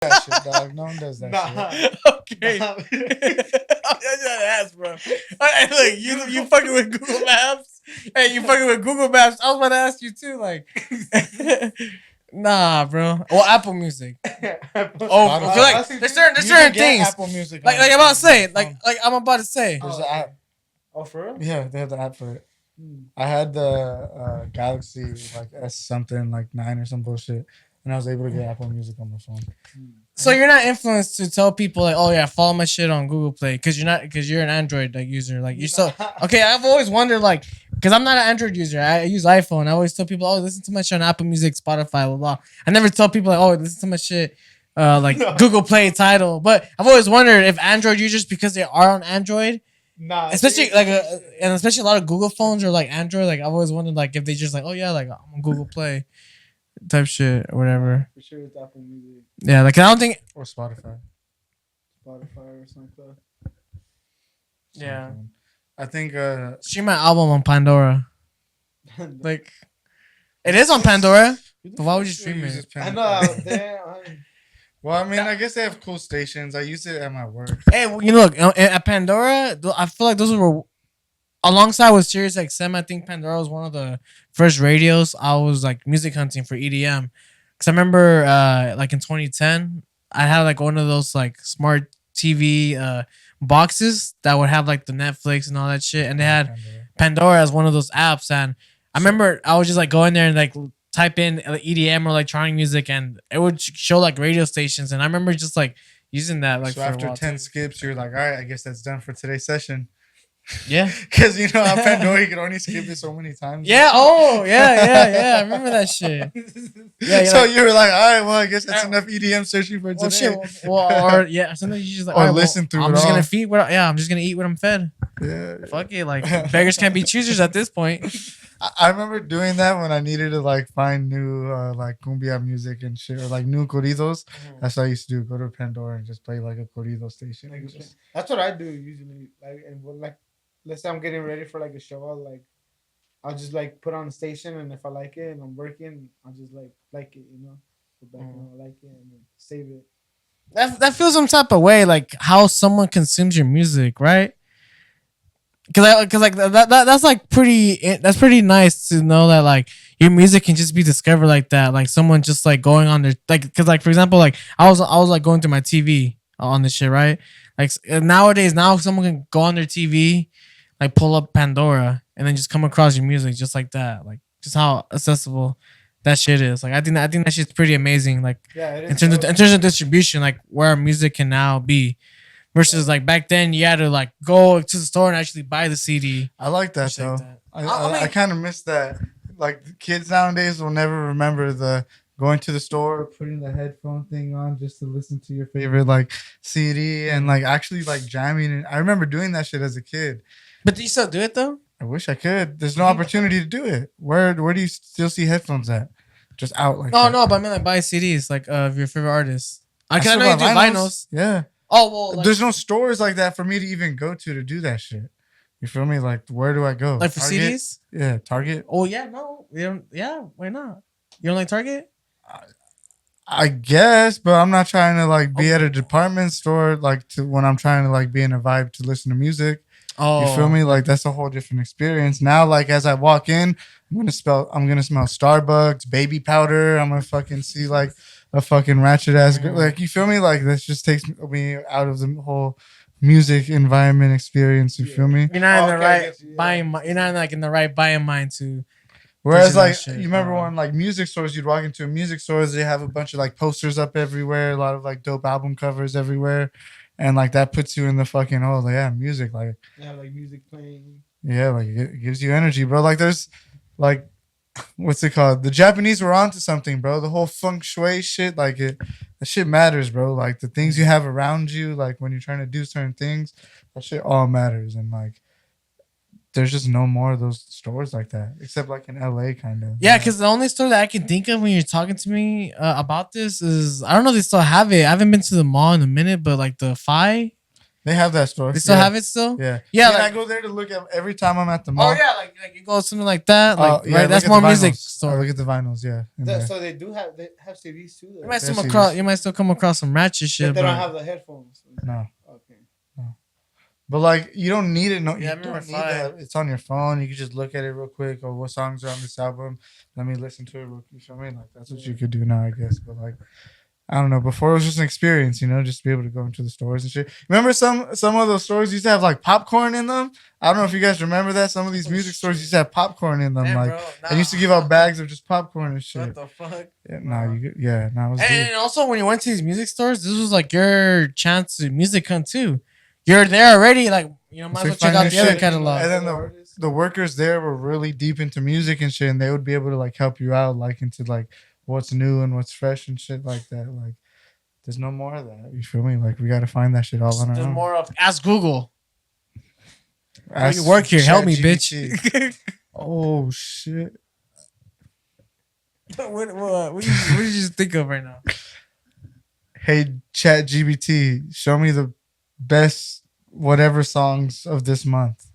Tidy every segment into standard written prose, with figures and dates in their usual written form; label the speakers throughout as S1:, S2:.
S1: That shit, dog. No one does that shit.
S2: Okay. I just gotta ask, bro. Hey, look, you fucking with Google Maps? Hey, you fucking with Google Maps? I was about to ask you too, like. Nah, bro. Well, Apple Music. Oh, like there's certain things.
S1: Apple Music.
S2: Like I'm about to say, like I'm about to say.
S1: There's an app.
S3: Oh, for real?
S1: Yeah, they have the app for it. I had the Galaxy like S something like 9 or some bullshit, and I was able to get Apple Music on my phone.
S2: So you're not influenced to tell people like, oh yeah, follow my shit on Google Play because you're an Android like user. Like you're so okay. I've always wondered like because I'm not an Android user. I use iPhone. I always tell people, oh, listen to my shit on Apple Music, Spotify, blah blah. I never tell people like, oh, listen to my shit. Google Play title, but I've always wondered if Android users because they are on Android.
S3: Nah,
S2: especially and especially a lot of Google phones are like Android. Like I've always wondered, like if they just like, oh yeah, like I'm on Google Play, type shit or whatever.
S3: For sure, it's Apple Music.
S2: Yeah, like I don't think
S1: or Spotify
S3: or something.
S2: Yeah,
S1: I think
S2: stream my album on Pandora. Like it is on Pandora, but why would you stream it?
S3: I know. Damn.
S1: Well, I mean, I guess they have cool stations. I use it at my work.
S2: Hey, well, you know, look at Pandora. I feel like those were alongside with Sirius XM. I think Pandora was one of the first radios I was like music hunting for EDM. Cause I remember, like in 2010, I had like one of those like smart TV boxes that would have like the Netflix and all that shit, and they had Pandora as one of those apps. And I remember I would just like go in there and like type in EDM or electronic music, and it would show like radio stations. And I remember just like using that. Like
S1: so after 10 skips, you're like, all right, I guess that's done for today's session.
S2: Yeah,
S1: because you know on Pandora you could only skip it so many times.
S2: Yeah. Oh, yeah. I remember that shit.
S1: Yeah. So you were like, all right, well, I guess that's enough EDM searching for today.
S2: Shit. Or yeah, sometimes you just like,
S1: or
S2: right,
S1: listen through.
S2: I'm just gonna feed what. I'm just gonna eat what I'm fed.
S1: Yeah.
S2: Fuck it, like beggars can't be choosers at this point.
S1: I remember doing that when I needed to like find new like cumbia music and shit or like new corridos. That's what I used to do. Go to Pandora and just play like a corrido station.
S3: That's what I do usually. Like and like. Let's say I'm getting ready for like a show. I'll just like put on the station, and if I like it and I'm working, I'll just like it, you know. Go back and I like it and then save it.
S2: That feels some type of way, like how someone consumes your music, right? Cause like that's like pretty nice to know that like your music can just be discovered like that, like someone just like going on their like, cause like for example, like I was like going through my TV on this shit, right? Like nowadays, now someone can go on their TV, like pull up Pandora, and then just come across your music just like that. Like just how accessible that shit is. Like I think that shit's pretty amazing. Like in terms of distribution, like where our music can now be, versus like back then you had to like go to the store and actually buy the CD.
S1: I like that though. I kind of miss that. Like kids nowadays will never remember the going to the store, putting the headphone thing on just to listen to your favorite like CD and like actually like jamming. And I remember doing that shit as a kid.
S2: But do you still do it though?
S1: I wish I could. There's no opportunity to do it. Where do you still see headphones at? Just out like that.
S2: No, but I mean like buy CDs like of your favorite artists. I know you do vinyls.
S1: Yeah.
S2: Oh well. Like,
S1: there's no stores like that for me to even go to do that shit. You feel me? Like where do I go?
S2: Like for
S1: Target?
S2: CDs?
S1: Yeah, Target.
S2: Oh yeah, no, we don't. Yeah, why not? You don't like Target?
S1: I guess, but I'm not trying to like be at a department store like to when I'm trying to like be in a vibe to listen to music. Oh, you feel me? Like that's a whole different experience. Now, like as I walk in, I'm gonna smell Starbucks, baby powder. I'm gonna fucking see like a fucking ratchet ass girl. Like you feel me? Like this just takes me out of the whole music environment experience. You feel me?
S2: You're not in the right buying. You're not like in the right buying mind to.
S1: Whereas like you remember when like music stores, you'd walk into a music stores, they have a bunch of like posters up everywhere, a lot of like dope album covers everywhere, and like that puts you in the fucking music like
S3: music playing.
S1: Yeah, like it gives you energy, bro. Like there's like what's it called? The Japanese were onto something, bro. The whole feng shui shit, like the shit matters, bro. Like the things you have around you, like when you're trying to do certain things, that shit all matters, and like. There's just no more of those stores like that, except like in LA, kind of.
S2: Yeah, because the only store that I can think of when you're talking to me about this is I don't know if they still have it. I haven't been to the mall in a minute, but like the Phi,
S1: They have that store.
S2: They still have it still.
S1: Yeah.
S2: Yeah.
S1: And
S2: Like,
S1: I go there to look at every time I'm at the mall.
S2: oh yeah, like you go something like that. Like
S1: Yeah,
S2: right, that's more music store.
S1: Look at the vinyls. Yeah.
S3: So they have CDs too. Though.
S2: You might still come across some ratchet shit.
S3: But they don't have the headphones.
S1: No.
S3: Okay.
S1: No. But like you don't need it. No,
S2: Yeah,
S1: you don't need that. It's on your phone. You can just look at it real quick. Or what songs are on this album? Let me listen to it. You feel me? Like that's what you could do now, I guess. But like, I don't know. Before it was just an experience, just to be able to go into the stores and shit. Remember some of those stores used to have like popcorn in them. I don't know if you guys remember that. Some of these music stores used to have popcorn in them, and used to give out bags of just popcorn and shit.
S2: What the fuck?
S1: Yeah, it was
S2: and also when you went to these music stores, this was like your chance to music hunt too. You're there already, like might as well check out the other catalog.
S1: And then the workers there were really deep into music and shit, and they would be able to like help you out, like into like what's new and what's fresh and shit like that. Like, there's no more of that. You feel me? Like, we got to find that shit all on our own.
S2: There's more of Ask Google. You work here. Help me, bitch.
S1: Oh, shit.
S2: What did you just think of right now?
S1: Hey, Chat GBT, show me the best whatever songs of this month.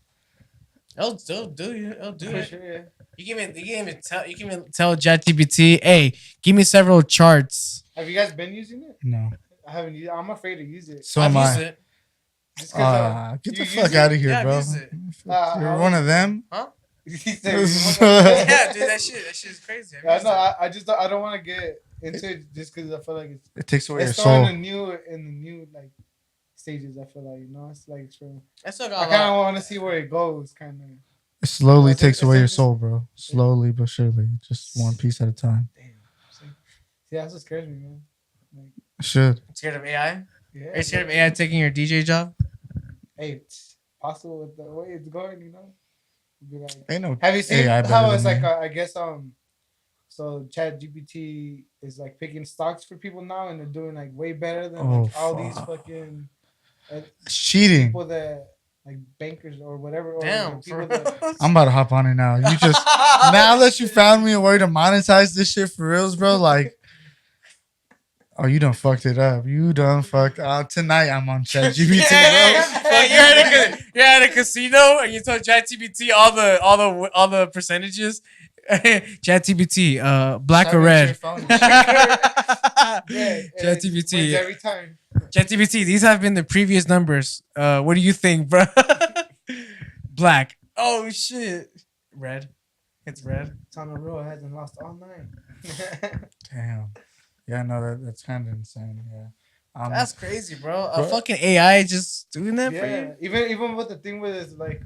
S2: It'll do it.
S3: Sure, yeah.
S2: You can even tell ChatGPT, hey, give me several charts.
S3: Have you guys been using it?
S1: No.
S3: I haven't used it. I'm afraid to use it.
S1: So am I.
S2: It.
S1: Get the fuck out of here, bro. You're one of them?
S2: Huh?
S3: Yeah,
S2: dude, that shit is crazy.
S3: I don't want to get into it just because I feel like
S1: it takes away your
S3: still
S1: soul.
S3: in the new like stages. I feel like it's like experiment.
S2: I
S3: kind of want to see where it goes, kind of.
S1: It slowly takes away your soul, bro. Slowly but surely, just one piece at a time.
S3: Damn. See, that's what scares me, man. Like,
S1: it should.
S2: Scared of AI?
S3: Yeah.
S2: Are you scared of AI taking your DJ job?
S3: Hey, it's possible with the way it's going, Be like,
S1: Ain't no
S3: have you seen
S1: AI
S3: how it's
S1: than
S3: like?
S1: me.
S3: I guess so Chat GPT is like picking stocks for people now, and they're doing like way better than all these fucking
S1: cheating
S3: people that like bankers or whatever.
S2: Damn,
S3: or people that,
S1: I'm about to hop on it now. You just now that you found me a way to monetize this shit for reals, bro. Like, oh, you done fucked it up. You done fucked. Tonight I'm on ChatGPT, bro.
S2: You're at a casino and you told ChatGPT all the percentages. ChatGPT, black or red? ChatGPT
S3: every time.
S2: ChatGPT, these have been the previous numbers. What do you think, bro? Black. Oh shit. Red. It's red.
S3: It's on the road. It hasn't lost all night.
S1: Damn. Yeah, no, that's kind of insane. Yeah.
S2: That's crazy, bro. A fucking AI just doing that for you.
S3: Even with the thing with is like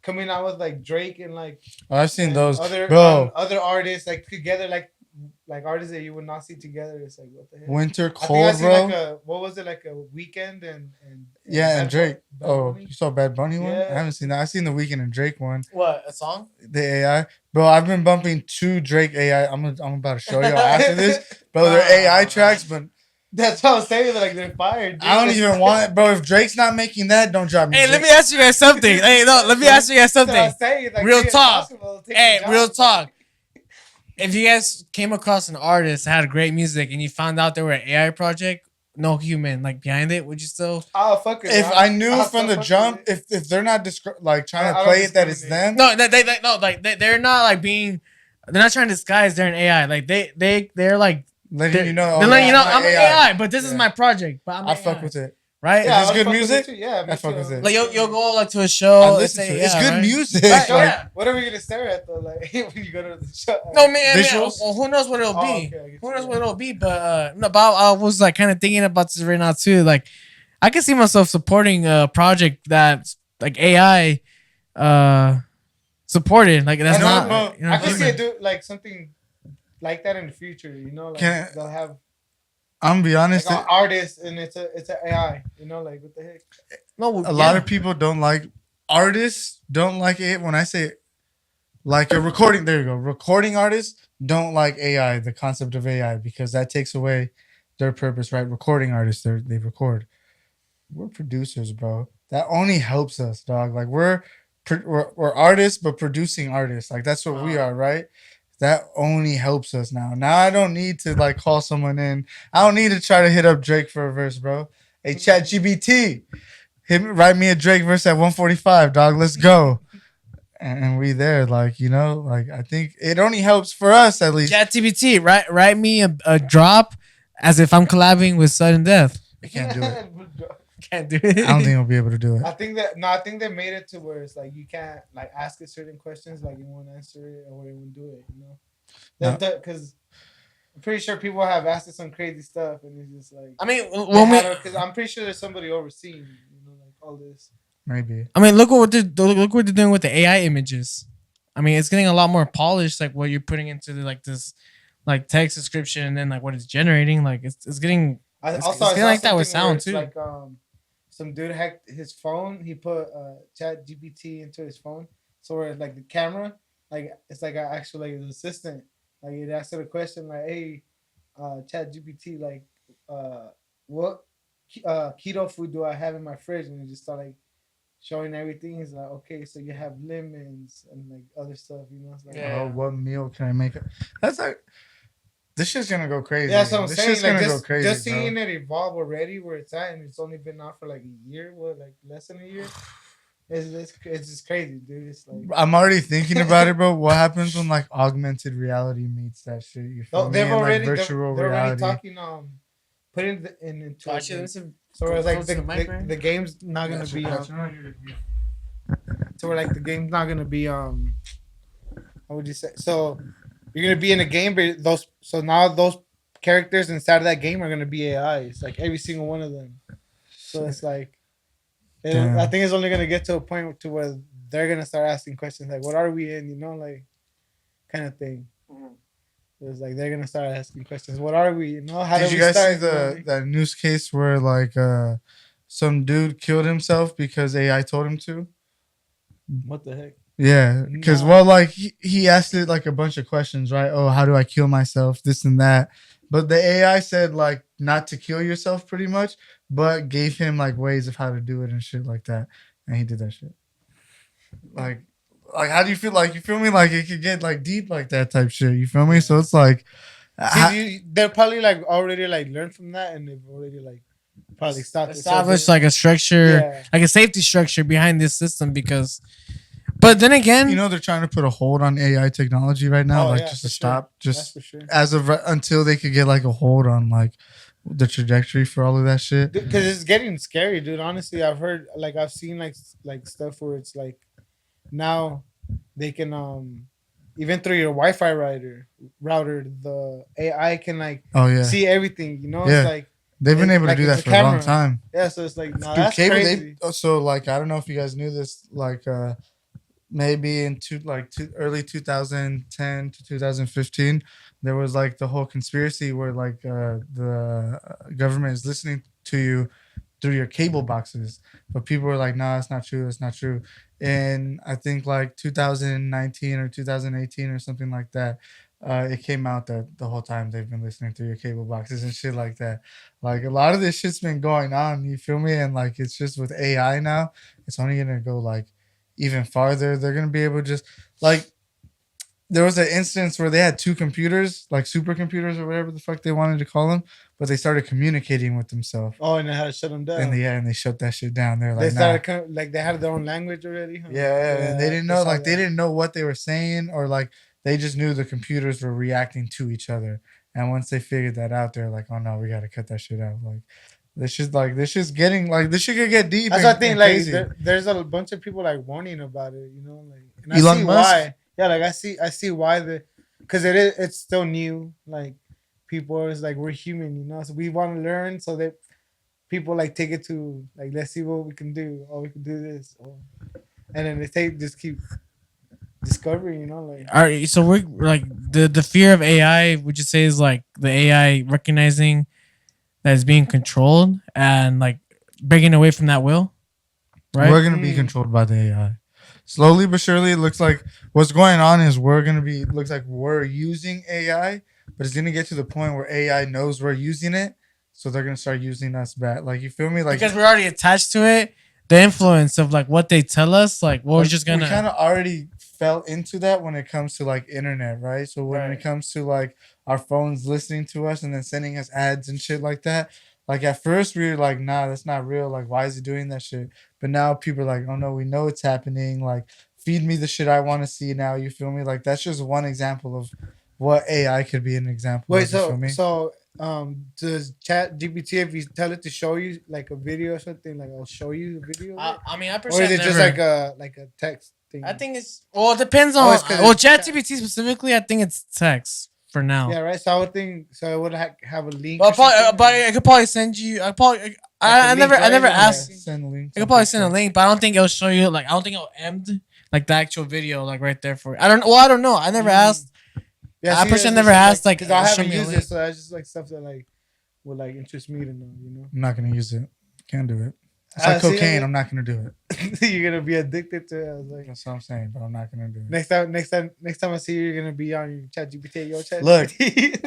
S3: coming out with like Drake and like
S1: I've seen those
S3: other artists like together like artists that you would not see together. It's like what the heck?
S1: Winter Cold, bro.
S3: Like what was it, like a Weekend and
S1: Drake.
S3: Bunny?
S1: You saw Bad Bunny one?
S3: Yeah.
S1: I haven't seen that. I've seen the Weekend and Drake one.
S2: What, a song?
S1: The AI, bro. I've been bumping 2 Drake AI. I'm about to show you after this, bro. They're AI tracks, but
S3: that's what I'm saying. Like they're fired. Dude.
S1: I don't even want it, bro. If Drake's not making that, don't drop me.
S2: Hey, let me ask you guys something. Real talk. Hey, real talk. If you guys came across an artist that had great music and you found out they were an AI project, no human like behind it, would you still?
S3: Oh fuck it.
S1: If I knew from the jump, if they're not trying to play it that it's them.
S2: No, they're not like being. They're not trying to disguise they're an AI. Like they're like
S1: letting you know.
S2: They're letting you know I'm an AI, but this is my project. But
S1: I fuck with it.
S2: Right?
S1: Yeah, it's good music.
S3: Yeah,
S1: I fuck with it.
S2: Like you'll go like to a show.
S1: It's good music.
S2: Right,
S1: like,
S3: what are we gonna stare at though? Like when you go to the show.
S2: No man, well, who knows what it'll be?
S3: Okay,
S2: who knows what it'll be? But I was like kind of thinking about this right now too. Like I can see myself supporting a project that's like AI supported. Like that's not.
S3: I can see it do like something like that in the future. Like they'll have.
S1: I'm gonna be honest.
S3: Like artists and it's an AI. Like what the heck?
S2: No,
S1: a lot of people don't like artists. Don't like it when I say like a recording. There you go. Recording artists don't like AI. The concept of AI because that takes away their purpose. Right? Recording artists, they record. We're producers, bro. That only helps us, dog. Like we're artists, but producing artists. Like that's what we are, right? That only helps us now. Now I don't need to like call someone in. I don't need to try to hit up Drake for a verse, bro. Hey, ChatGPT, write me a Drake verse at 145, dog. Let's go. And we there, like, you know, like I think it only helps for us at least.
S2: ChatGPT, write me a drop as if I'm collabing with Sudden Death.
S1: I can't do it.
S2: Can't do it.
S1: I don't think I'll be able to do it.
S3: I think they made it to where it's like you can't like ask it certain questions, like you won't answer it or you won't do it, you know? Because I'm pretty sure people have asked it some crazy stuff, and it's just like
S2: I mean,
S3: because I'm pretty sure there's somebody overseeing, you know, like all this.
S1: Maybe.
S2: I mean, look what they're doing with the AI images. I mean, it's getting a lot more polished, like what you're putting into like this, like text description, and then like what it's generating. Like it's getting. It's getting like that with sound too.
S3: Like some dude hacked his phone. He put Chat GPT into his phone, so where like the camera, like it's like actually like an assistant. Like it asked it a question like, "Hey, Chat GPT, like, what keto food do I have in my fridge?" And it just start like showing everything. He's like, "Okay, so you have lemons and like other stuff, you know." It's like,
S1: oh, what meal can I make? That's like. This shit's gonna go crazy.
S3: Yeah, that's what I'm saying.
S1: Shit's
S3: like
S1: gonna go crazy,
S3: just seeing it evolve already where it's at, and it's only been out for like a year, like less than a year. It's just crazy, dude. It's like
S1: I'm already thinking about it, bro. What happens when like augmented reality meets that shit? You feel me?
S3: They've already
S1: like virtual
S3: they're
S1: reality.
S3: already talking putting into
S2: so
S3: it's like the game's not gonna be so we're like the game's not gonna be how would you say, so you're gonna be in a game, but now those characters inside of that game are gonna be AIs, like every single one of them. So it's like, I think it's only gonna get to a point to where they're gonna start asking questions like, "What are we in?" You know, like kind of thing. It's like they're gonna start asking questions. What are we? You know, how
S1: did you guys see that news case where like some dude killed himself because AI told him to?
S3: What the heck?
S1: Yeah, because well, like he asked it like a bunch of questions, right? Oh, how do I kill myself? This and that. But the AI said like not to kill yourself, pretty much, but gave him like ways of how to do it and shit like that, and he did that shit. Like how do you feel? Like you feel me? Like it could get like deep like that type shit. You feel me? So it's like
S3: they're probably like already like learned from that, and they've already like probably
S2: established like a structure, like a safety structure behind this system because. But then again,
S1: you know, they're trying to put a hold on AI technology right now, just to stop, just as of until they could get like a hold on like the trajectory for all of that shit.
S3: Because it's getting scary, dude. Honestly, I've seen like stuff where it's like now they can even through your Wi-Fi router, the AI can like see everything. You know, it's like
S1: they've been able to do that for a long time.
S3: Yeah, so it's like that's crazy.
S1: So like I don't know if you guys knew this, like. Maybe in early 2010 to 2015, there was like the whole conspiracy where like the government is listening to you through your cable boxes, but people were like, "No, it's not true. It's not true." And I think like 2019 or 2018 or something like that, it came out that the whole time they've been listening through your cable boxes and shit like that. Like a lot of this shit's been going on. You feel me? And like it's just with AI now, it's only gonna go like. Even farther, they're gonna be able to just like there was an instance where they had two computers, like supercomputers or whatever the fuck they wanted to call them, but they started communicating with themselves.
S3: Oh, and they had to shut them down.
S1: And they shut that shit down. They're like,
S3: they started like they had their own language already. Huh?
S1: Yeah, and they didn't know they didn't know what they were saying, or like they just knew the computers were reacting to each other. And once they figured that out, they're like, "Oh no, we got to cut that shit out." Like. This shit's getting like this shit could get deep.
S3: That's the thing. Like there's a bunch of people like warning about it. You know, like and I see
S1: Musk?
S3: Why. Yeah, like I see why because it's still new. Like people is like we're human, you know, so we want to learn. So that people like take it to like let's see what we can do. Oh, we can do this. And then they just keep discovering. You know, like.
S2: All right, so we're like the fear of AI. Would you say is like the AI recognizing that is being controlled and like breaking away from that will, right?
S1: We're gonna be controlled by the AI. Slowly but surely, it looks like what's going on is looks like we're using AI, but it's gonna get to the point where AI knows we're using it, so they're gonna start using us back. Like you feel me? Like
S2: because we're already attached to it, the influence of like what they tell us, like we're just gonna.
S1: We kind of already fell into that when it comes to like internet, right? So when it comes to like our phones listening to us and then sending us ads and shit like that, Like at first we were like, nah, that's not real. Like, why is he doing that shit? But now people are like, oh no, we know it's happening. Like, feed me the shit I want to see now. You feel me? Like that's just one example of what AI could be an example
S3: Wait,
S1: of. You feel me?
S3: Does Chat GPT, if you tell it to show you like a video or something, like I'll show you the video?
S2: I mean, I
S3: Or
S2: personally
S3: is it
S2: never,
S3: just like a text thing?
S2: I think it's it depends
S3: Oh,
S2: on
S3: it's 'cause
S2: well,
S3: it's
S2: ChatGPT specifically. I think it's text for now.
S3: Yeah, right. So I would think so. It would have a link.
S2: But
S3: or something,
S2: but I could probably send you. I
S3: a
S2: never
S3: link,
S2: I never
S3: right?
S2: asked.
S1: Send a link.
S2: I could probably send a link, but I don't think it'll show you. Like I don't think it'll end like the actual video like right there for. I don't know. I never asked.
S3: Yeah,
S2: I personally never asked like
S3: because I
S2: show
S3: haven't
S2: me a
S3: used
S2: link.
S3: it, so that's just like stuff that like would like interest me to know.
S1: I'm not gonna use it. Can't do it. It's like cocaine. I'm not gonna do it.
S3: You're gonna be addicted to it. I was like,
S1: That's what I'm saying, but I'm not gonna do it.
S3: next time I see you, you're gonna be on your Chat GPT. Your Chat.
S1: Look,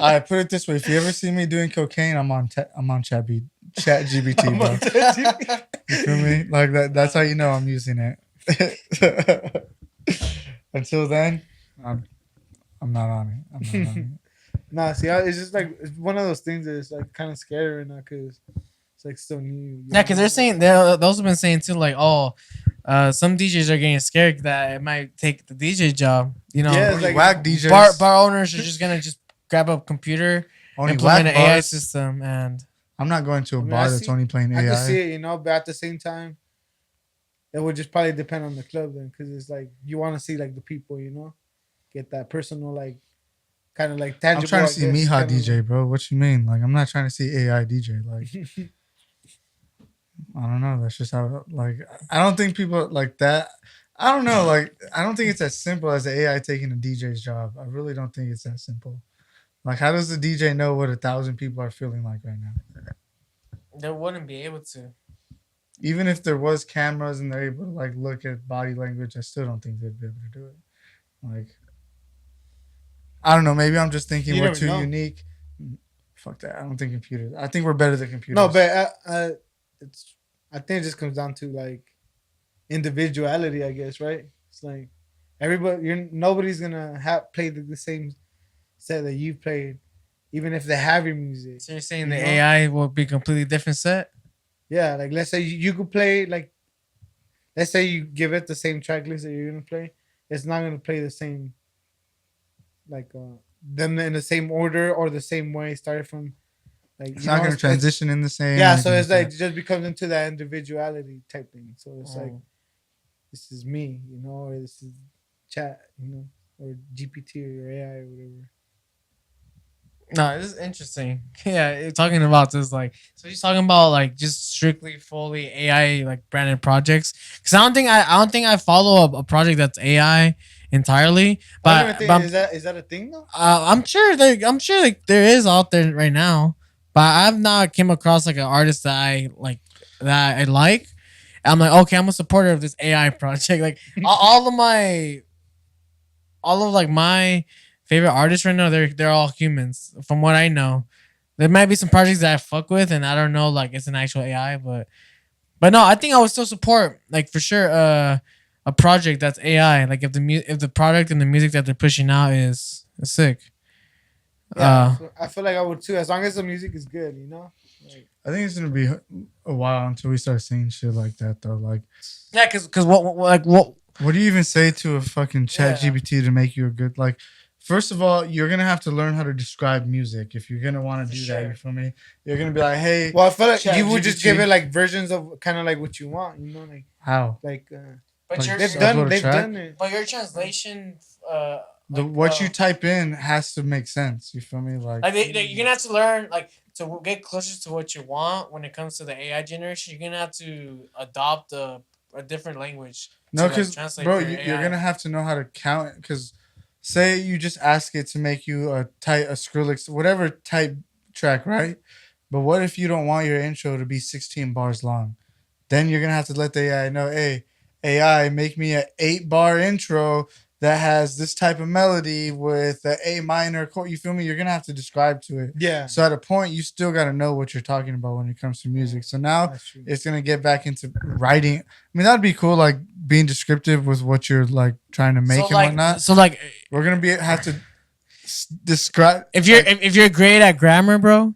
S1: I put it this way: if you ever see me doing cocaine, I'm on Chat GPT, bro. You feel me? Like that. That's how you know I'm using it. Until then, I'm not on it. I'm not on it.
S3: Nah, see, it's just like it's one of those things that is like kind of scary right now because it's like still new.
S2: Yeah, because they're saying they also been saying too like some DJs are getting scared that it might take the DJ job. You know,
S3: Yeah, it's like
S1: whack DJs.
S2: bar owners are just gonna just grab a computer,
S1: Only
S2: implement
S1: whack
S2: an AI
S1: bars.
S2: system, and
S1: I'm not going to a
S3: I mean,
S1: bar
S3: I
S1: that's
S3: see-
S1: only playing
S3: I can see
S1: AI.
S3: it, but at the same time, it would just probably depend on the club then, because it's like you want to see like the people, get that personal like kind of like tangible.
S1: I'm trying to see
S3: I guess,
S1: Mija
S3: kinda
S1: DJ, bro. What you mean? Like, I'm not trying to see AI DJ. Like, I don't know. That's just how. Like, I don't think people like that. I don't know. Like, I don't think it's as simple as the AI taking a DJ's job. I really don't think it's that simple. Like, how does the DJ know what 1,000 people are feeling like right now?
S2: they wouldn't be able to.
S1: Even if there was cameras and they're able to like look at body language, I still don't think they'd be able to do it. Like, I don't know. Maybe I'm just thinking
S3: You
S1: we're
S3: never
S1: too
S3: know.
S1: unique. Fuck that. I don't think computers. I think we're better than computers.
S3: No, but I think it just comes down to like individuality, I guess, right? It's like nobody's gonna play the same set that you've played, even if they have your music.
S2: So you're saying
S3: You
S2: the
S3: know?
S2: AI will be a completely different set?
S3: Yeah, like let's say you could play like, let's say you give it the same track list that you're gonna play, it's not gonna play the same, like them in the same order or the same way. Started from like
S1: It's not going to transition in the same.
S3: Yeah, so it's
S1: anything
S3: like it just becomes into that individuality type thing. So it's like this is me, or this is chat, or GPT or AI or whatever.
S2: No, this is interesting. Yeah, you're talking about this like so he's talking about like just strictly fully AI like branded projects. Because I don't think I follow a project that's AI entirely.
S3: I don't
S2: But,
S3: even think, is that a thing though?
S2: I'm sure like there is out there right now. But I've not came across like an artist that I like. I'm like, okay, I'm a supporter of this AI project. Like all of like my favorite artists right now, they're all humans. From what I know, there might be some projects that I fuck with, and I don't know, like it's an actual AI, but no, I think I would still support, like for sure, a project that's AI. Like if the product and the music that they're pushing out is sick.
S3: Yeah, I feel like I would too, as long as the music is good, Like,
S1: I think it's gonna be a while until we start seeing shit like that, though. Like,
S2: yeah, because what
S1: what do you even say to a fucking Chat
S2: Yeah.
S1: GPT to make you a good like? First of all, you're gonna have to learn how to describe music if you're gonna want to do that.
S2: sure.
S1: You feel me? You're gonna be like, hey,
S3: well, I feel like
S1: Chat
S3: you would just
S1: GPT.
S3: give it like versions of kind of like what you want,
S1: how?
S3: like
S2: but
S1: Like,
S2: your
S3: they've
S1: upload a
S3: they've
S1: track?
S3: done it.
S2: but your translation
S1: What you type in has to make sense. You feel me? Like,
S2: you're gonna have to learn like to get closer to what you want when it comes to the AI generation. You're gonna have to adopt a different language.
S1: no,
S2: to, like,
S1: because
S2: translate
S1: bro,
S2: for your
S1: you're
S2: AI.
S1: gonna have to know how to count. Because say you just ask it to make you a Skrillex, whatever type track, right? But what if you don't want your intro to be 16 bars long? Then you're gonna have to let the AI know, hey, AI, make me an 8-bar intro that has this type of melody with an A minor chord. You feel me? You're gonna have to describe to it.
S3: Yeah,
S1: So at a point, you still gotta know what you're talking about when it comes to music. So now
S3: that's true.
S1: it's gonna get back into writing. I mean, that'd be cool, like being descriptive with what you're like trying to make and whatnot.
S2: So like
S1: We're gonna have to describe.
S2: if you're great at grammar, bro,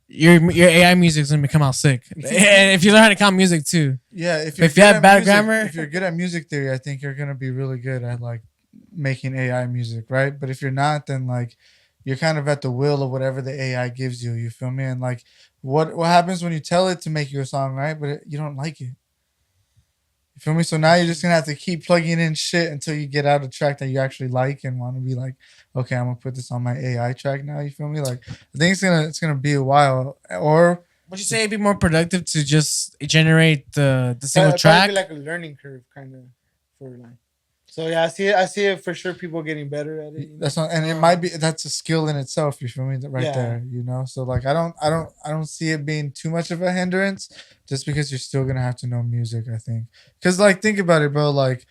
S2: your AI music's gonna come out sick. And if you learn how to count music too.
S1: Yeah, if
S2: you have bad grammar,
S1: if you're good at music theory, I think you're gonna be really good at like making AI music, right? But if you're not, then like you're kind of at the will of whatever the AI gives you. You feel me? And like, what happens when you tell it to make you a song, right? But you don't like it. You feel me? So now you're just gonna have to keep plugging in shit until you get out a track that you actually like and want to be like, okay, I'm gonna put this on my AI track now. You feel me? Like, I think it's gonna be a while. Or
S2: would you say it'd be more productive to just generate the single
S3: It'd
S2: track?
S3: be like a learning curve, kind of, for like. So yeah, I see it for sure. People getting better at it.
S1: That's not, and it might be that's a skill in itself. You feel me? Right there, you know. So like, I don't see it being too much of a hindrance, just because you're still gonna have to know music. I think, because like, think about it, bro. Like,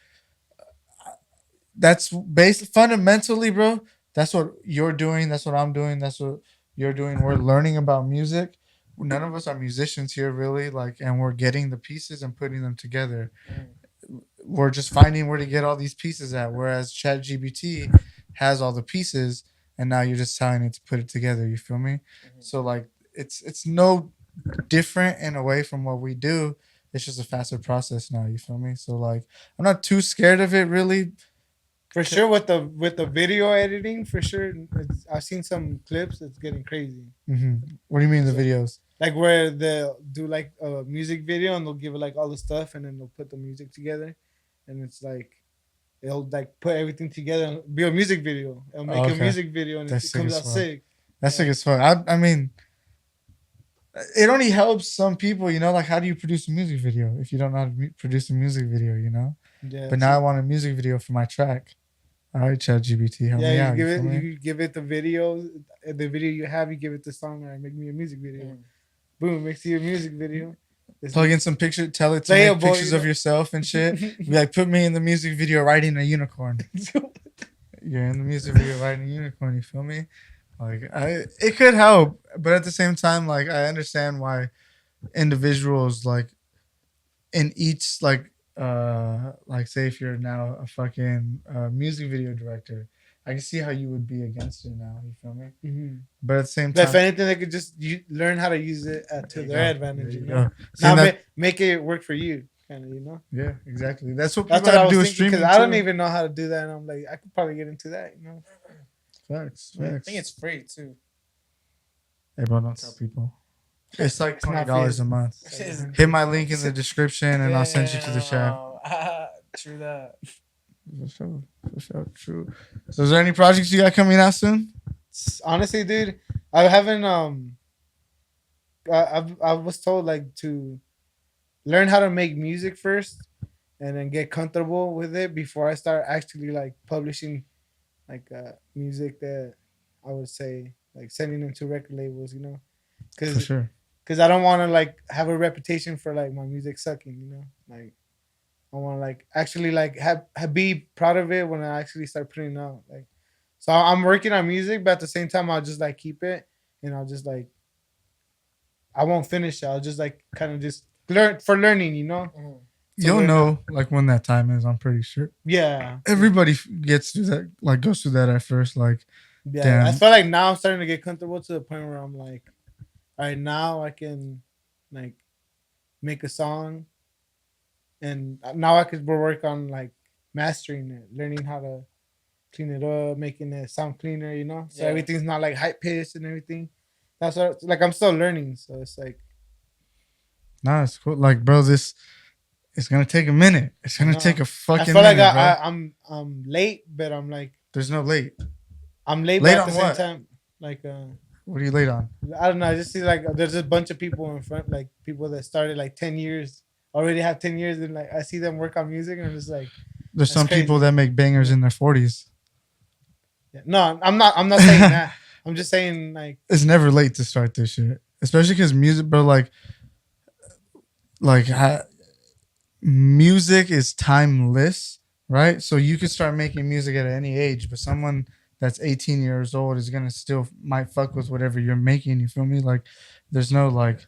S1: that's based fundamentally, bro. That's what you're doing. That's what I'm doing. That's what you're doing. We're learning about music. None of us are musicians here, really. Like, and we're getting the pieces and putting them together. We're just finding where to get all these pieces at. Whereas ChatGPT has all the pieces, and now you're just telling it to put it together. You feel me? So like, it's no different in a way from what we do. It's just a faster process now. You feel me? So like, I'm not too scared of it, really.
S3: For sure, with the video editing, for sure. I've seen some clips. It's getting crazy.
S1: Mm-hmm. What do you mean the videos?
S3: Like where they'll do like a music video and they'll give it like all the stuff and then they'll put the music together, and it's like they'll like put everything together and be a music video. It'll make a music video and it comes out sick.
S1: That's sick as fuck. I mean, it only helps some people, you know. Like, how do you produce a music video if you don't know how to produce a music video, you know? Yeah. But now I want a music video for my track. All right, ChatGPT, help me out.
S3: You give it the video you have. You give it the song. All right, make me a music video. Boom, makes you a music video.
S1: Plug in some pictures. Tell it to make pictures of yourself and shit. Be like, put me in the music video riding a unicorn. You're in the music video riding a unicorn. You feel me? Like, it could help, but at the same time, like, I understand why individuals, like, in each, like say if you're now a fucking music video director, I can see how you would be against it now. You feel me? Mm-hmm. But at the same time,
S3: if anything, they could just learn how to use it to their advantage. You know, now make it work for you, kind of. You know?
S1: Yeah, exactly. That's what I do with streaming.
S3: Because I don't even know how to do that, and I'm like, I could probably get into that. You know?
S1: Facts.
S2: I think it's free too.
S1: Hey, bro, don't tell people. It's like $20 a month. Hit my link in the description, and I'll send you to the chat.
S2: True that.
S1: For sure. True. So, is there any projects you got coming out soon?
S3: Honestly, dude, I haven't. I was told like to learn how to make music first, and then get comfortable with it before I start actually like publishing, like music that I would say like sending them to record labels. You know,
S1: for sure.
S3: Because I don't want to like have a reputation for like my music sucking. You know, like. I want to like actually like have be proud of it when I actually start putting it out. Like, so I'm working on music, but at the same time I'll just like keep it, and I'll just like I won't finish it. I'll just like kind of just learning, you know. Mm-hmm.
S1: You'll know like when that time is. I'm pretty sure.
S3: Yeah.
S1: Everybody gets through that. Like goes through that at first. Like,
S3: yeah. Damn. I feel like now I'm starting to get comfortable to the point where I'm like, all right, now I can like make a song. And now I could work on like mastering it, learning how to clean it up, making it sound cleaner, you know? So everything's not like high pitched and everything. That's what, like, I'm still learning. So it's like.
S1: Nah, it's cool. Like, bro, it's going to take a minute. It's going to take a fucking
S3: minute. I feel
S1: like
S3: I'm late, but I'm like.
S1: There's no late.
S3: I'm late, but at the same time. Like,
S1: what are you late on?
S3: I don't know. I just see like there's a bunch of people in front, like people that started like 10 years. Already have 10 years, and like I see them work on music, and I'm just like,
S1: there's some crazy. People that make bangers in their 40s.
S3: Yeah. No, I'm not saying that. I'm just saying like
S1: it's never late to start this shit, especially because music, bro. Music is timeless, right? So you can start making music at any age, but someone that's 18 years old is gonna still might fuck with whatever you're making. You feel me? Like, there's no like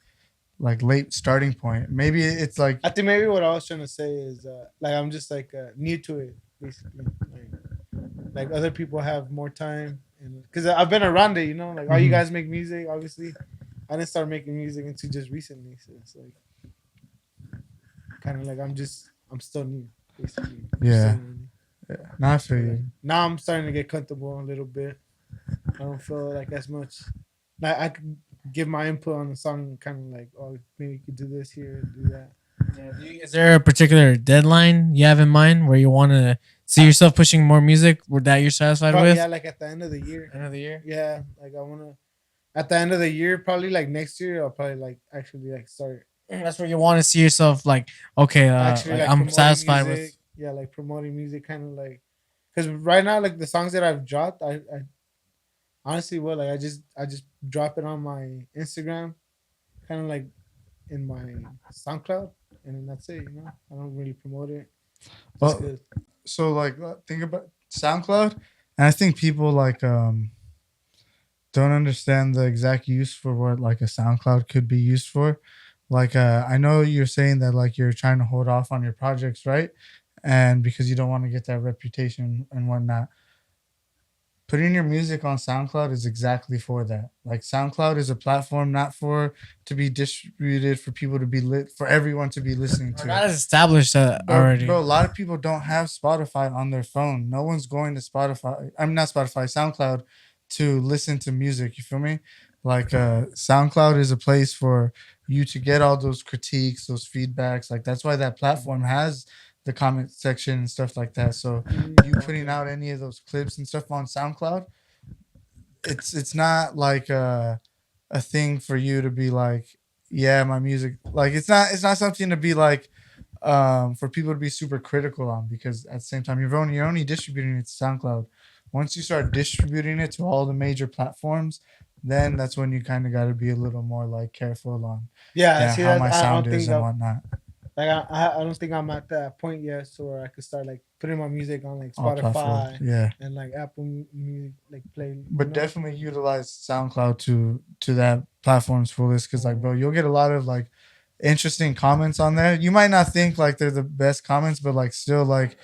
S1: late starting point. Maybe it's like
S3: I think maybe what I was trying to say is like I'm just like new to it basically. Like other people have more time, and because I've been around it, you know. Like all you guys make music, obviously. I didn't start making music until just recently. So it's like kind of like I'm still new, basically. I'm still
S1: Yeah.
S3: learning.
S1: Not for
S3: So like
S1: you.
S3: now I'm starting to get comfortable a little bit. I don't feel like as much. Like I could give my input on the song, kind of like, oh, maybe you could do this here, do that.
S2: Yeah, is there a particular deadline you have in mind where you want to see yourself pushing more music that you're satisfied
S3: Probably
S2: with?
S3: yeah, like at the end of the year.
S2: End of the year.
S3: Yeah, like I wanna at the end of the year, probably like next year, I'll probably like actually like start
S2: That's where you want to see yourself like, okay,
S3: actually
S2: like
S3: like
S2: I'm
S3: promoting
S2: satisfied with.
S3: music. Yeah, like promoting music, kind of like because right now like the songs that I've dropped, I honestly will like I just drop it on my Instagram, kind of like in my SoundCloud, and then that's it. You know, I don't really promote it just
S1: Well,
S3: because.
S1: so like think about SoundCloud, and I think people like don't understand the exact use for what like a SoundCloud could be used for. Like I know you're saying that like you're trying to hold off on your projects, right? And because you don't want to get that reputation and whatnot. Putting your music on SoundCloud is exactly for that. Like SoundCloud is a platform not for to be distributed for people to be lit for everyone to be listening
S2: Or
S1: to.
S2: not as established
S1: But
S2: already.
S1: bro, a lot of people don't have Spotify on their phone. No one's going to Spotify. I'm not Spotify, SoundCloud to listen to music. You feel me? Like SoundCloud is a place for you to get all those critiques, those feedbacks. Like that's why that platform has the comment section and stuff like that. So you putting out any of those clips and stuff on SoundCloud, it's not like a thing for you to be like, yeah, my music like it's not something to be like for people to be super critical on because at the same time you're only distributing it to SoundCloud. Once you start distributing it to all the major platforms, then that's when you kind of got to be a little more like careful on
S3: Yeah,
S1: yeah
S3: see
S1: how
S3: that
S1: my
S3: I
S1: sound
S3: don't
S1: is
S3: think
S1: and
S3: that
S1: whatnot.
S3: like I don't think I'm at that point yet, so where I could start like putting my music on like
S1: All platforms,
S3: Spotify
S1: yeah.
S3: and like Apple Music, like play. You
S1: But
S3: know.
S1: definitely utilize SoundCloud to that platform's fullest because like bro, you'll get a lot of like interesting comments on there. You might not think like they're the best comments, but like still like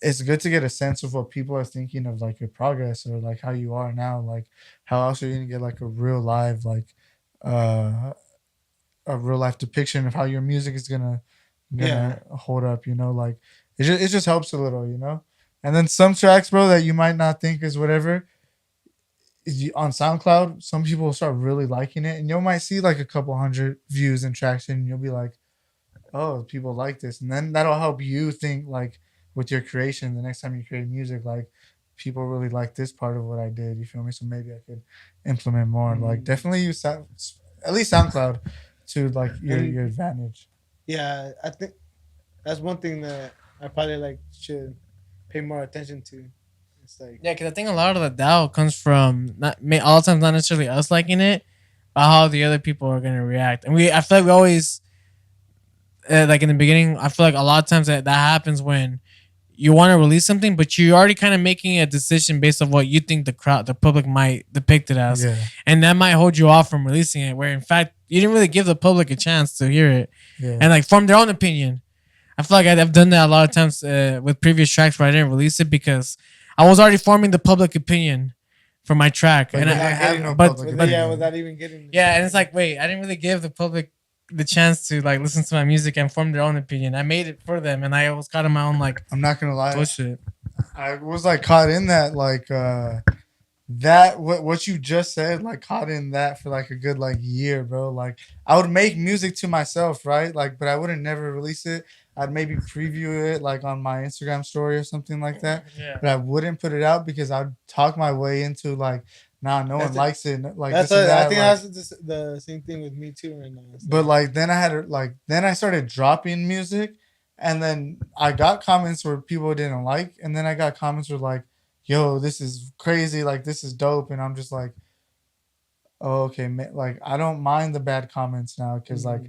S1: it's good to get a sense of what people are thinking of like your progress or like how you are now. Like how else are you gonna get like uh a real life depiction of how your music is
S3: Yeah.
S1: gonna hold up, like it just helps a little, And then some tracks, bro, that you might not think is whatever on SoundCloud, some people will start really liking it, and you might see like a couple hundred views and traction, and you'll be like, "Oh, people like this," and then that'll help you think like with your creation. The next time you create music, like people really like this part of what I did. You feel me? So maybe I could implement more. Like definitely use at least SoundCloud to like your
S3: And
S1: your advantage.
S3: yeah, I think that's one thing that I probably like should pay more attention to. It's like
S2: Yeah, because I think a lot of the doubt comes from all the times not necessarily us liking it, but how the other people are gonna react. And I feel like we always like in the beginning. I feel like a lot of times that happens when you want to release something, but you're already kind of making a decision based on what you think the public might depict it as,
S1: Yeah,
S2: and that might hold you off from releasing it. Where in fact you didn't really give the public a chance to hear it
S1: yeah,
S2: and like form their own opinion. I feel like I've done that a lot of times with previous tracks where I didn't release it because I was already forming the public opinion for my track,
S1: but
S2: and
S1: you didn't have
S3: getting,
S1: no
S2: but
S1: public
S3: with,
S2: but
S3: yeah,
S1: opinion.
S3: without even getting.
S2: yeah, and it's like wait, I didn't really give the public the chance to like listen to my music and form their own opinion. I made it for them, and I was caught in my own like
S1: I'm not gonna lie,
S2: bullshit.
S1: I was like caught in that like that what you just said, like caught in that for like a good like year, bro. Like I would make music to myself, right? Like, but I wouldn't never release it. I'd maybe preview it like on my Instagram story or something like that.
S2: Yeah.
S1: But I wouldn't put it out because I'd talk my way into like, nah, no one
S3: That's it.
S1: likes it. Like
S3: That's
S1: this and
S3: I
S1: that.
S3: think
S1: Like,
S3: that's the same thing with me too right now. It's
S1: but
S3: like,
S1: like then I had to like then I started dropping music, and then I got comments where people didn't like, and then I got comments where like, "Yo, this is crazy! Like this is dope," and I'm just like, "Oh, okay, like I don't mind the bad comments now because like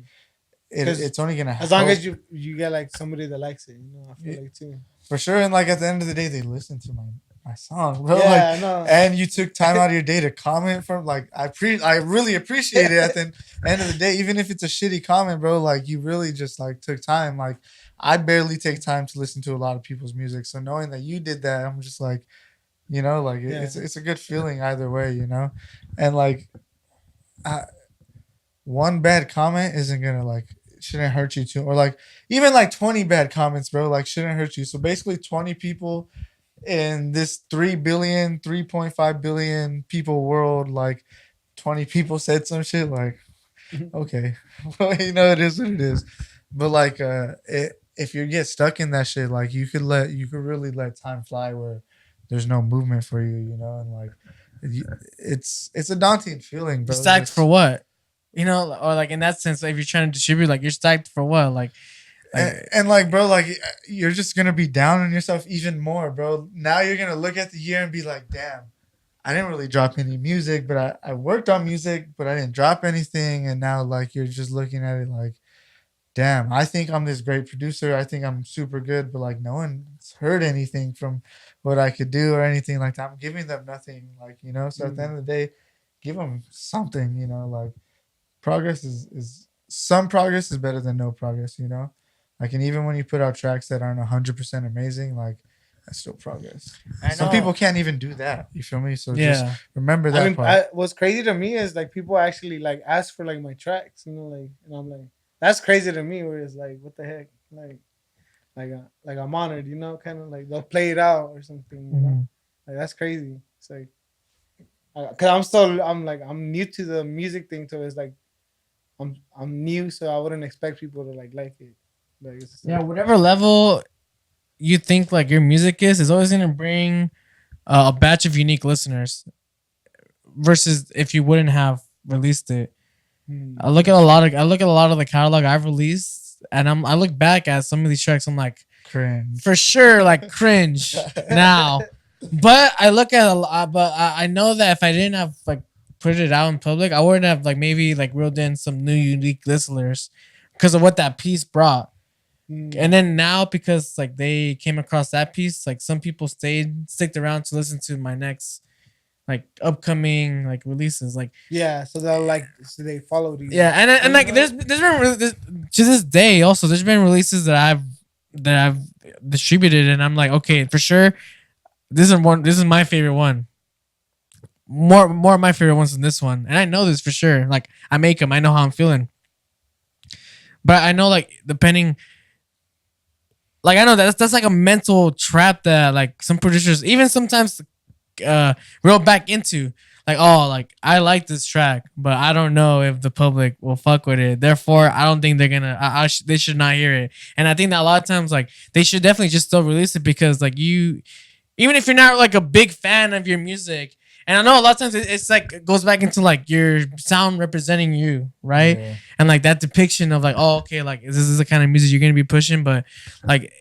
S3: because
S1: it's only gonna
S3: as long
S1: help
S3: as you get like somebody that likes it, I feel
S1: Yeah.
S3: like too.
S1: for sure." And like at the end of the day, they listen to my song, bro.
S3: Yeah,
S1: Like,
S3: I know.
S1: and you took time out of your day to comment from like I really appreciate it. At the end of the day, even if it's a shitty comment, bro, like you really just like took time. Like I barely take time to listen to a lot of people's music, so knowing that you did that, I'm just like, like
S3: Yeah.
S1: it's a good feeling either way, and like one bad comment isn't gonna like shouldn't hurt you too, or like even like 20 bad comments, bro, like shouldn't hurt you. So basically, 20 people in this 3 billion, 3.5 billion people world, like 20 people said some shit, like okay, well, it is what it is. But like, if you get stuck in that shit, like you could really let time fly where there's no movement for you, and like, it's a daunting feeling,
S2: You're
S1: bro.
S2: stacked for what? Or like in that sense, if you're trying to distribute, like you're stacked for what? Like
S1: and like, bro, like you're just gonna be down on yourself even more, bro. Now you're gonna look at the year and be like, damn, I didn't really drop any music, but I worked on music, but I didn't drop anything. And now like you're just looking at it like, damn, I think I'm this great producer. I think I'm super good, but like no one's heard anything from what I could do or anything like that. I'm giving them nothing, like, So at the end of the day, give them something, like progress is some progress is better than no progress. Like, and even when you put out tracks that aren't 100% amazing, like that's still progress. Some people can't even do that. You feel me? So just remember that part.
S3: What's crazy to me is like people actually like ask for like my tracks, like, and I'm like, that's crazy to me. Where it's like, what the heck, like I'm honored, kind of like they'll play it out or something, like that's crazy. It's like, cause I'm new to the music thing, so it's like, I'm new, so I wouldn't expect people to like it. Like
S2: whatever level you think like your music is always gonna bring a batch of unique listeners versus if you wouldn't have released it. I look at a lot of the catalog I've released, and I look back at some of these tracks. I'm like,
S1: cringe
S2: for sure, like cringe now. But I look at a lot, but I know that if I didn't have like put it out in public, I wouldn't have like maybe like reeled in some new unique listeners because of what that piece brought. And then now, because like they came across that piece, like some people sticked around to listen to my next like upcoming like releases, like
S3: so they follow these.
S2: And like there's been to this day also there's been releases that I've distributed, and I'm like, okay, for sure, this is my favorite one. More of my favorite ones than this one, and I know this for sure. Like I make them, I know how I'm feeling, but I know like depending. Like I know that's like a mental trap that like some producers even sometimes reel back into. Like, oh, like I like this track, but I don't know if the public will fuck with it. Therefore, I don't think they're gonna. They should not hear it. And I think that a lot of times, like they should definitely just still release it because, like even if you're not like a big fan of your music, and I know a lot of times it's like it goes back into like your sound representing you, right? Yeah. And like that depiction of like, oh, okay, like this is the kind of music you're gonna be pushing, but like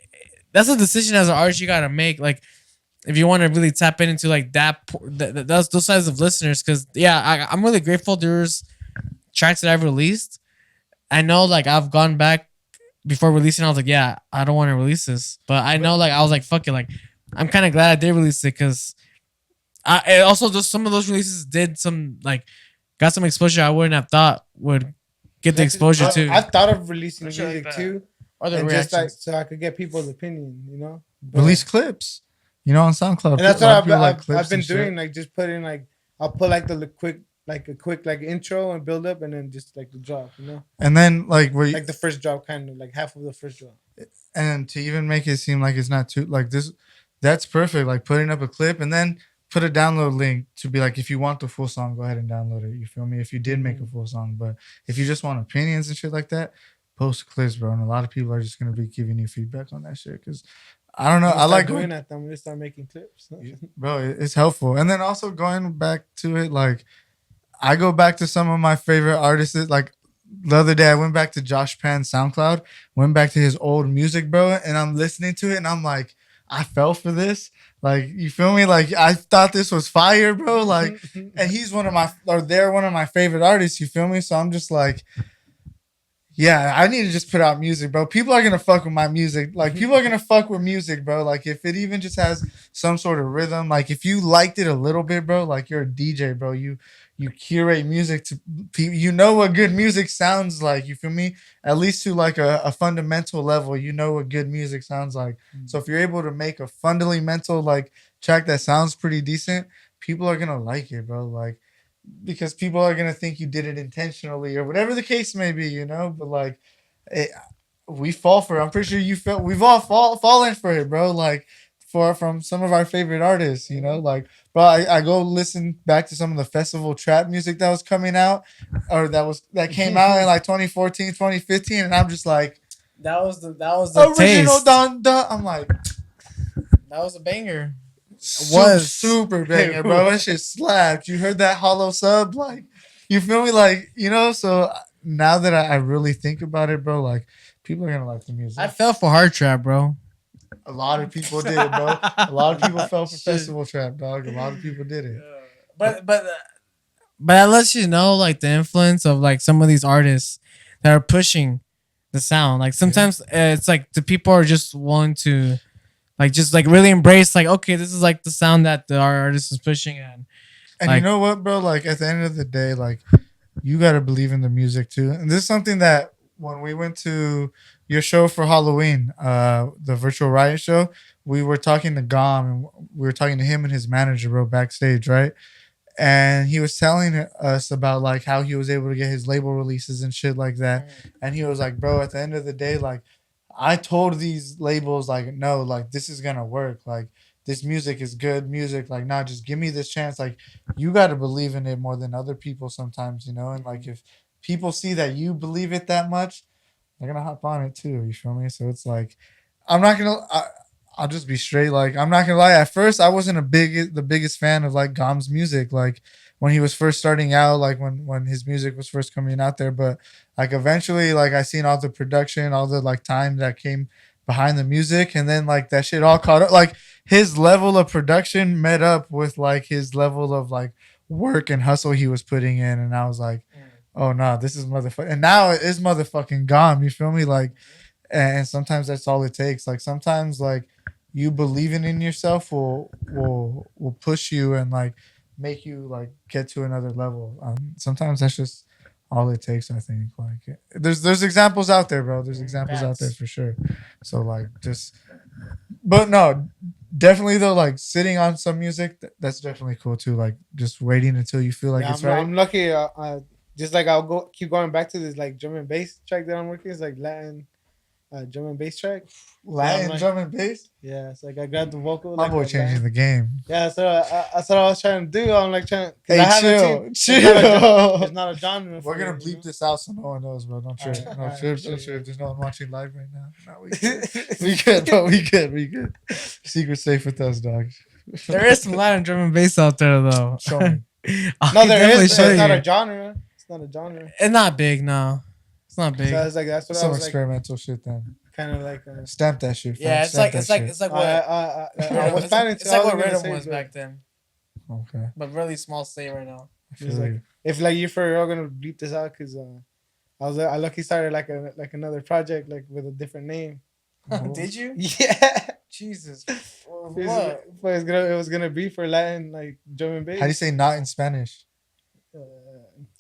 S2: that's a decision as an artist you gotta make, like. If you want to really tap into like those sides of listeners, because I'm really grateful. There's tracks that I've released. I know like I've gone back before releasing. I was like, yeah, I don't want to release this, but I know like I was like, fuck it, like I'm kind of glad I did release it because I also just some of those releases did some like got some exposure I wouldn't have thought would get the exposure to.
S3: I've thought of releasing music
S2: like
S3: too,
S2: or the
S3: and
S2: reactions.
S3: just like so I could get people's opinion, But,
S1: release clips. On SoundCloud.
S3: And that's what I've been doing, like just putting like I'll put like a quick intro and build up and then just like the drop,
S1: And then like
S3: like the first drop, kind of like half of the first drop.
S1: And to even make it seem like it's not too like this, that's perfect. Like putting up a clip and then put a download link to be like, if you want the full song, go ahead and download it. You feel me? If you did make a full song, but if you just want opinions and shit like that, post clips, bro. And a lot of people are just gonna be giving you feedback on that shit because. I don't know. I like
S3: doing that. I'm gonna start making clips,
S1: bro. It's helpful, and then also going back to it, like I go back to some of my favorite artists. Like the other day, I went back to Josh Pan's SoundCloud, went back to his old music, bro, and I'm listening to it, and I'm like, I fell for this. Like you feel me? Like I thought this was fire, bro. Like, and they're one of my favorite artists. You feel me? So I'm just like. Yeah, I need to just put out music, bro. People are gonna fuck with my music. Like people are gonna fuck with music, bro. Like if it even just has some sort of rhythm. Like if you liked it a little bit, bro. Like you're a DJ, bro. You curate music to you know what good music sounds like. You feel me? At least to like a fundamental level, you know what good music sounds like. So if you're able to make a fundamental like track that sounds pretty decent, people are gonna like it, bro. Like because people are gonna think you did it intentionally or whatever the case may be, you know. But like, it, we fall for it. I'm pretty sure you felt we've all fallen for it, bro. Like from some of our favorite artists, you know. Like, bro, I go listen back to some of the festival trap music that was coming out, or that came out in like 2014, 2015, and I'm just like,
S2: that was the
S1: original
S2: taste.
S1: Don. I'm like,
S2: that was a banger.
S1: Was super banger, bro. That shit slapped. You heard that hollow sub, like, you feel me, like, you know. So now that I really think about it, bro, like, people are gonna like the music.
S2: I fell for hard trap, bro.
S1: A lot of people did it, bro. A lot of people fell for festival trap, dog. A lot of people did it.
S2: But that lets you know, like, the influence of like some of these artists that are pushing the sound. Like sometimes it's like the people are just willing to. Like, just, like, really embrace, like, okay, this is, like, the sound that our artist is pushing at.
S1: And
S2: like,
S1: you know what, bro? Like, at the end of the day, like, you got to believe in the music, too. And this is something that when we went to your show for Halloween, the virtual riot show, we were talking to Gom, and we were talking to him and his manager, bro, backstage, right? And he was telling us about, like, how he was able to get his label releases and shit like that. And he was like, bro, at the end of the day, like, I told these labels, like, no, like, this is gonna work. Like, this music is good music. Like, nah, just give me this chance. Like, you got to believe in it more than other people sometimes, you know? And, like, if people see that you believe it that much, they're gonna hop on it too. You feel me? So it's like, I'm not gonna. I'll just be straight. Like, I'm not gonna lie. At first, I wasn't the biggest fan of like Gom's music. Like when he was first starting out, like when his music was first coming out there. But like eventually, like I seen all the production, all the like time that came behind the music, and then like that shit all caught up. Like his level of production met up with like his level of like work and hustle he was putting in, and I was like, oh no, this is motherfucking. And now it is motherfucking Gom. You feel me? Like, and sometimes that's all it takes. Like sometimes like you believing in yourself will push you and like make you like get to another level. Sometimes that's just all it takes. I think like there's examples out there, bro. There's examples out there for sure. So like just, but no, definitely though, like sitting on some music that's definitely cool too. Like just waiting until you feel like it's right.
S3: I'm lucky. Just like I'll keep going back to this like drum and bass track that I'm working. It's like Latin drum and bass track.
S1: Latin
S3: like,
S1: drum and bass.
S3: Yeah, it's like I grabbed the vocal.
S1: My
S3: like,
S1: boy changing the game.
S3: Yeah, so that's what I was trying to do. I'm like trying.
S1: Hey, chill.
S3: It's not a genre.
S1: We're gonna bleep this out so no one knows, bro. Don't trip. Don't trip. There's no one watching live right now. No, we good. We good, bro. We good. Secret safe with us, dog.
S2: There is some Latin drum and bass out there, though.
S1: Show me.
S3: No, there is. It's not a genre. It's not a genre.
S2: It's not big, no. It's not big.
S3: So I was like, that's what
S1: some
S3: I was
S1: experimental shit then.
S3: Kind of like
S1: stamp that shit.
S2: Yeah, it's like what
S3: I was planning to.
S2: It's like what Rhythm was back then.
S1: Okay.
S2: But really small state right now.
S3: Like, if like you for real gonna bleep this out, cause I lucky started like another project like with a different name.
S2: Did you?
S3: Yeah.
S2: Jesus.
S3: What? It was gonna be for Latin like drum and bass.
S1: How do you say not in Spanish?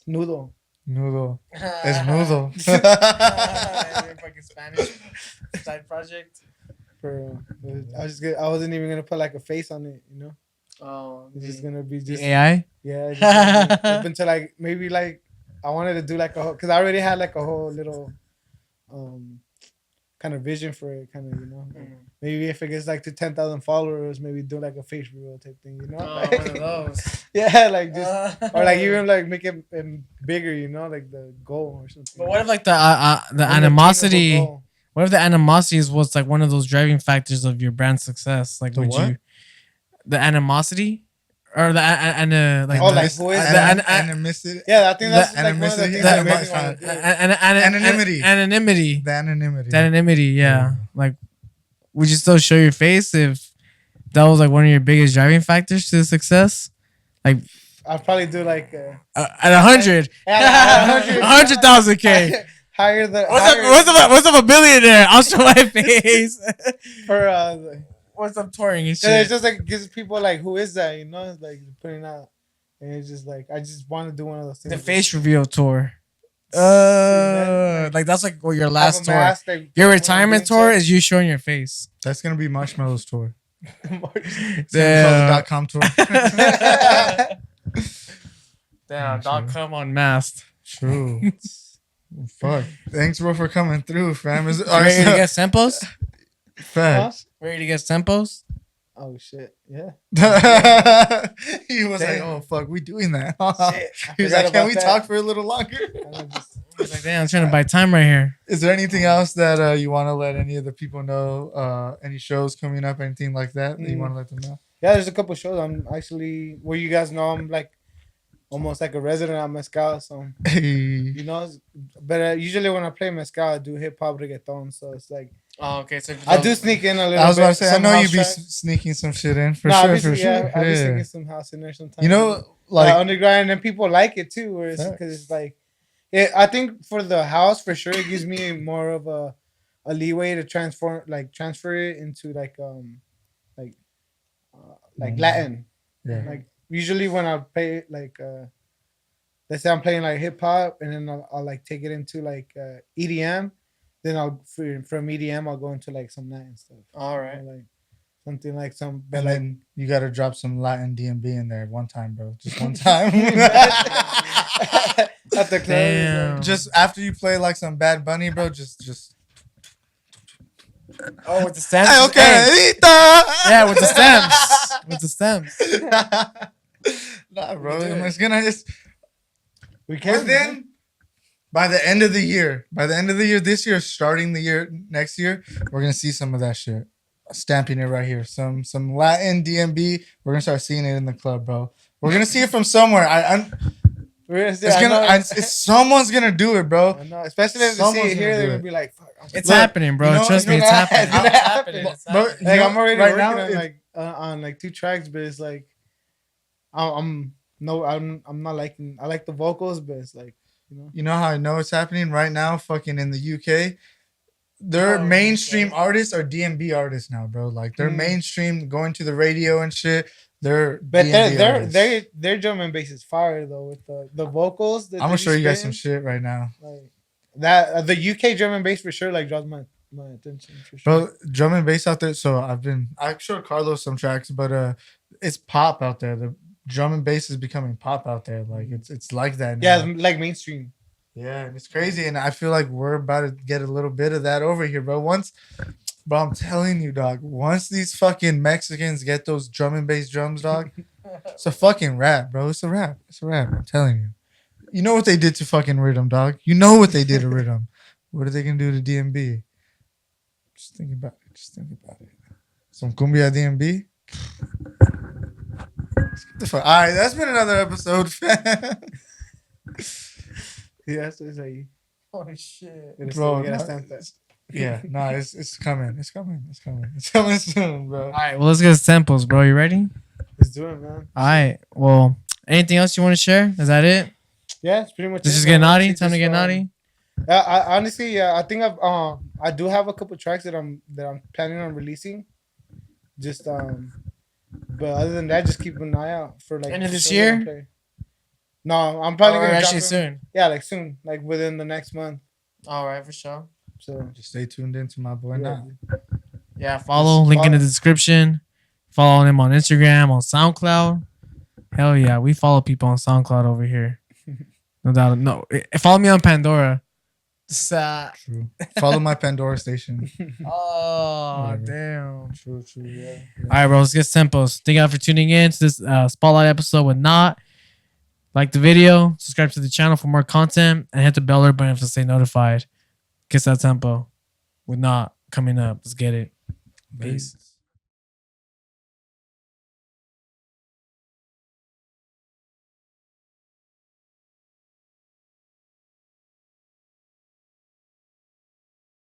S3: Nudo.
S1: Nudo. Es nudo.
S2: Fucking Spanish side project.
S3: I wasn't even gonna put like a face on it, you know.
S2: Oh,
S3: it's just gonna be just
S2: AI.
S3: Yeah, just up until like maybe like I wanted to do like a whole, because I already had like a whole little kind of vision for it, kind of, you know. Maybe if it gets like to 10,000 followers, maybe do like a face reveal type thing, you know.
S2: Oh, one of those.
S3: Yeah, like just or like even like make it bigger, you know, like the goal or something.
S2: But what if like the animosity? What if the animosity is what's like one of those driving factors of your brand success? Like the animosity or the like
S3: who is
S1: the animosity?
S3: Yeah, I think that's like one of the things
S2: anonymity.
S1: The anonymity.
S2: The anonymity. Yeah. Like, would you still show your face if that was like one of your biggest driving factors to success? Like,
S3: I'd probably do like
S2: at 100, 100,000 K.
S3: Higher the.
S2: What's up a billionaire? I'll show my face.
S3: For
S2: what's up touring and shit?
S3: It's just like gives people like, who is that? You know, it's like putting out, and it's just like I just want to do one of those things.
S2: The face reveal tour. Like that's like your last tour. Mask, like, your retirement tour is you showing your face.
S1: That's gonna be Marshmallow's tour.
S2: The
S1: .com tour.
S2: Damn,
S1: True.
S2: dog come unmasked.
S1: True. Fuck. Thanks, bro, for coming through, fam. Is
S2: Ready to get Sempos?
S1: Facts.
S2: Ready to get Sempos?
S3: Oh shit! Yeah.
S1: He was like,
S3: Damn.
S1: "Oh fuck, we doing that?"
S3: Shit,
S1: He was
S3: forgot
S1: like, "Can
S3: about
S1: we
S3: that.
S1: talk for a little longer?"
S2: He's like, damn, I'm trying to buy time right here.
S1: Is there anything else that you want to let any of the people know? Any shows coming up, anything like that that you want to let them know?
S3: Yeah, there's a couple shows. I'm actually where you guys know I'm like almost like a resident at Mezcal, so
S1: Hey.
S3: you know. But usually when I play Mezcal, I do hip hop reggaeton, so it's like
S2: Oh, okay. So
S3: I do sneak in a little.
S1: I was about to
S3: bit,
S1: say, I
S3: some
S1: know
S3: house
S1: you be
S3: tracks.
S1: sneaking some shit in for
S3: No,
S1: sure,
S3: I be,
S1: for sure.
S3: yeah, I be
S1: Yeah.
S3: sneaking some house in there sometimes.
S1: You know, like
S3: underground, and people like it too, where it's
S1: Facts.
S3: because it's like, I think for the house for sure, it gives me more of a leeway to transfer it into like Latin.
S1: yeah,
S3: Like usually when I play like let's say I'm playing like hip hop, and then I'll like take it into like EDM, then I'll from EDM I'll go into like some Latin stuff.
S2: All right.
S3: Or, like something like some.
S1: and
S3: like,
S1: then you got to drop some Latin DMB in there one time, bro. Just one time.
S3: at the club.
S2: Damn.
S1: Just after you play like some Bad Bunny, bro. Just.
S2: Oh, with the stems.
S1: Hey, okay.
S2: Hey. Yeah, with the stems. With the stems.
S1: Nah, bro.
S2: We can do it.
S1: It's gonna.
S3: We can
S1: Within by the end of the year, this year, starting the year next year, we're gonna see some of that shit. Stamping it right here. Some Latin DMB. We're gonna start seeing it in the club, bro. We're gonna see it from somewhere. Someone's gonna do it, bro.
S3: I know, especially if they see
S1: Someone's
S3: it here,
S1: gonna
S3: they're
S1: do
S3: gonna
S1: it.
S3: be like, "Fuck."
S2: It's
S1: Look,
S2: happening, bro.
S1: you know-
S2: Trust
S1: you
S2: me,
S1: know
S2: it's
S1: that-
S2: happening.
S3: it's happening.
S2: It's
S1: Bro,
S2: happening.
S3: Like
S1: You
S3: I'm
S1: know,
S3: already
S1: right
S3: working
S1: now,
S3: on
S1: it's-
S3: like on like 2 tracks, but it's like I'm not liking. I like the vocals, but it's like
S1: You know how I know it's happening right now? Fucking in the UK, their
S3: Oh,
S1: mainstream
S3: okay.
S1: artists are DMB artists now, bro. Like they're
S3: Mm.
S1: mainstream, going to the radio and shit. They're
S3: But
S1: DMB artists.
S3: their drum and bass is fire though with the vocals. That
S1: I'm gonna
S3: they
S1: show
S3: be
S1: you guys some
S3: spitting,
S1: shit right now,
S3: like that the UK drum and bass for sure like draws my attention for sure.
S1: bro. Drum and bass out there. So I showed Carlos some tracks, but it's pop out there. The drum and bass is becoming pop out there. Like it's like that now.
S3: Yeah, it's like mainstream.
S1: Yeah, and it's crazy, and I feel like we're about to get a little bit of that over here, bro. Bro, I'm telling you, dog. Once these fucking Mexicans get those drum and bass drums, dog, it's a fucking rap, bro. It's a rap. It's a rap. I'm telling you. You know what they did to fucking Rhythm, dog. You know what they did to Rhythm. What are they gonna do to DMB? Just think about it. Just think about it. Some cumbia DMB. Let's get the fuck. All right, that's been another episode, fam.
S3: Yeah, so it's like
S2: Holy shit.
S1: Bro,
S3: we gotta
S1: no,
S3: stamp that.
S1: Yeah, no, it's coming. It's coming. It's coming. It's coming soon, bro.
S2: All right, well, let's get samples, bro. You ready?
S3: Let's do it, man.
S2: All right. Well, anything else you want to share? Is that it?
S3: Yeah, it's pretty much.
S2: Let's
S3: it,
S2: just
S3: man.
S2: get naughty.
S3: It's
S2: Time to
S3: just,
S2: get naughty.
S3: I honestly, yeah, I think I do have a couple tracks that I'm planning on releasing. Just but other than that, just keep an eye out for like
S2: End of this
S3: shows
S2: year?
S3: that I'm playing. No, I'm probably
S2: Or
S3: gonna
S2: actually
S3: drop them-
S2: soon.
S3: Yeah, like soon, like within the next month.
S2: All right, for sure.
S3: So
S1: Just stay tuned into my boy
S3: yeah.
S1: now.
S2: Yeah, follow. Link in the description. Follow him on Instagram, on SoundCloud. Hell yeah, we follow people on SoundCloud over here. No doubt. No, follow me on Pandora.
S1: True. Follow my Pandora station.
S2: Oh,
S1: Whatever.
S2: damn.
S1: True, yeah.
S2: All right, bro. Let's get tempos. Thank you for tuning in to this spotlight episode with Not. Like the video, subscribe to the channel for more content, and hit the bell button to stay notified. Kiss that tempo with Not coming up. Let's get it. Peace.